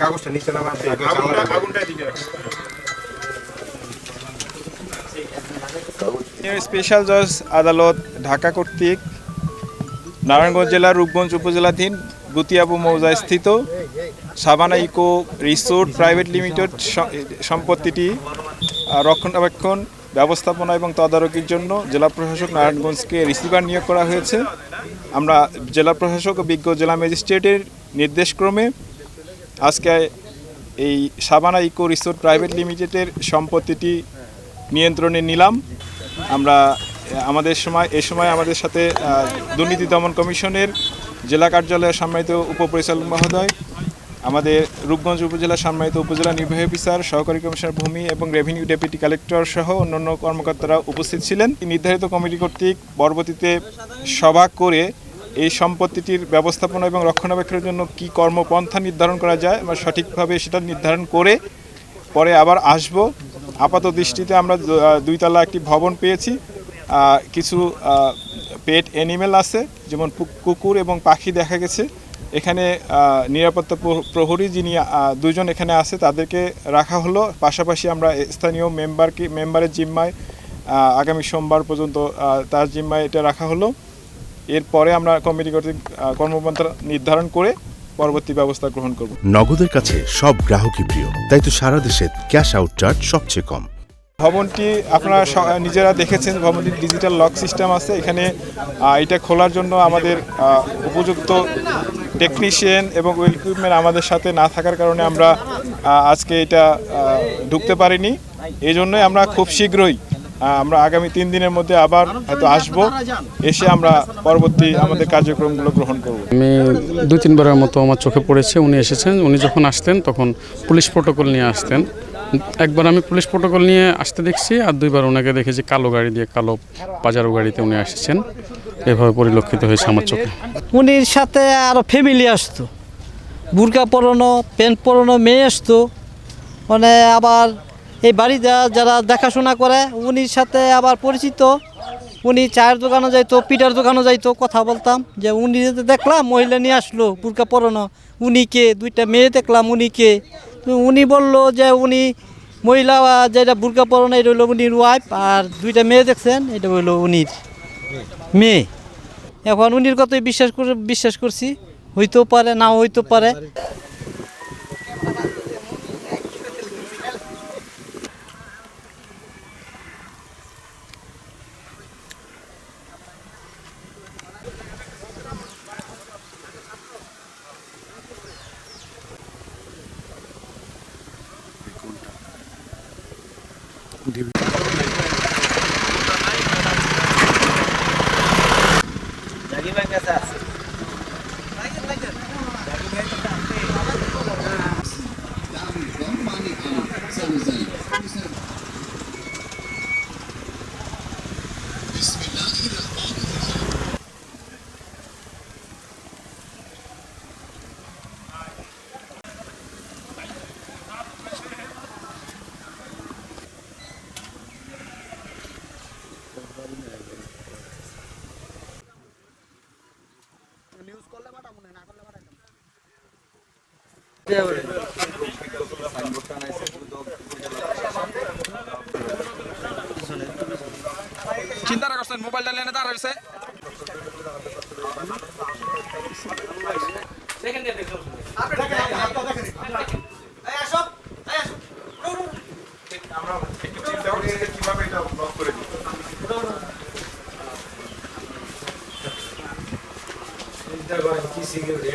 কাগজটা নিচে নামাতে আগুনটা দিকে স্পেশাল জজ আদালত ঢাকা কর্তৃক নারায়ণগঞ্জ জেলার রূপগঞ্জ উপজেলাধীন গুতিয়াবু মৌজায় স্থিত Sabana eco resort private limited সম্পত্তিটি রক্ষণাবেক্ষণ ব্যবস্থাপনা এবং তদারকির জন্য জেলা প্রশাসক নারায়ণগঞ্জকে রিসিভার নিয়োগ করা হয়েছে। আমরা জেলা প্রশাসক ও বিজ্ঞ জেলা ম্যাজিস্ট্রেটের নির্দেশক্রমে আজকে এই সাবানা ইকো রিসোর্ট প্রাইভেট লিমিটেডের সম্পত্তিটি নিয়ন্ত্রণে নিলাম। আমরা এই সময় আমাদের সাথে দুর্নীতি দমন কমিশনের জেলা কার্যালয়ের সম্মানিত উপপরিচালক মহোদয়, আমাদের রূপগঞ্জ উপজেলার সম্মানিত উপজেলা নির্বাহী অফিসার, সহকারী কমিশনার ভূমি এবং রেভিনিউ ডেপুটি কালেক্টর সহ অন্যান্য কর্মকর্তারা উপস্থিত ছিলেন। নির্ধারিত কমিটি কর্তৃক পরবর্তীতে সভা করে এই সম্পত্তিটির ব্যবস্থাপনা এবং রক্ষণাবেক্ষণের জন্য কী কর্মপন্থা নির্ধারণ করা যায় আমরা সঠিকভাবে সেটা নির্ধারণ করে পরে আবার আসব। আপাত দৃষ্টিতে আমরা 2 তলা একটি ভবন পেয়েছি। কিছু পেট অ্যানিমেল আছে, যেমন কুকুর এবং পাখি দেখা গেছে। এখানে নিরাপত্তা প্রহরী যিনি 2 জন এখানে আছে তাদেরকে রাখা হলো। পাশাপাশি আমরা স্থানীয় মেম্বারের জিম্মায় আগামী সোমবার পর্যন্ত তার জিম্মায় এটা রাখা হলো। এরপরে আমরা কমিটি কর্তৃক কর্মপন্থা নির্ধারণ করে পরবর্তী ব্যবস্থা গ্রহণ করব। নগদের কাছে সব গ্রাহকই প্রিয়, তাই তো সারা দেশে ক্যাশ আউট চার্জ সবচেয়ে কম। ভবনটি আপনারা নিজেরা দেখেছেন, ভবনটির ডিজিটাল লক সিস্টেম আছে। এখানে এটা খোলার জন্য আমাদের উপযুক্ত টেকনিশিয়ান এবং ইকুইপমেন্ট আমাদের সাথে না থাকার কারণে আমরা আজকে এটা ঢুকতে পারিনি। এই জন্যই আমরা খুব শীঘ্রই আমরা আগামী 3 দিনের মধ্যে আবার হয়তো আসবো, এসে আমরা পরবর্তী আমাদের কার্যক্রমগুলো গ্রহণ করব। আমি 2-3 বারের মতো আমার চোখে পড়েছে উনি এসেছেন। উনি যখন আসতেন তখন পুলিশ প্রোটোকল নিয়ে আসতেন। একবার আমি পুলিশ প্রোটোকল নিয়ে আসতে দেখছি, আর 2বার ওনাকে দেখেছি কালো গাড়ি দিয়ে, কালো পাজারো গাড়িতে উনি এসেছেন। এভাবে পরিলক্ষিত হয়েছে আমার চোখে। উনির সাথে আরও ফ্যামিলি আসতো, বুরকা পরানো, প্যান্ট পরানো মেয়ে আসতো। মানে আবার এই বাড়িতে যারা দেখাশোনা করে উনির সাথে আবার পরিচিত। উনি চায়ের দোকানে যাইতো, পিঠার দোকানে যাইতো, কথা বলতাম যে উনি দেখলাম মহিলা নিয়ে আসলো বুরকা পরানো, উনিকে 2টা মেয়ে দেখলাম উনিকে। উনি বলল যে উনি মহিলা যেটা বুরকা পরানো এটা হলো উনির ওয়াইফ, আর 2টা মেয়ে দেখছেন এটা হলো উনির মেয়ে। এখন উনির কথাই বিশ্বাস করছি, হইতেও পারে নাও হইতে পারে। চিন্তা করছেন মোবাইলটা লেনে দাঁড় হয়েছে। আমরা একটু চিন্তা করি কিভাবে এটা ব্লক করে দিই। চিন্তা করেন কি সিকিউরিটি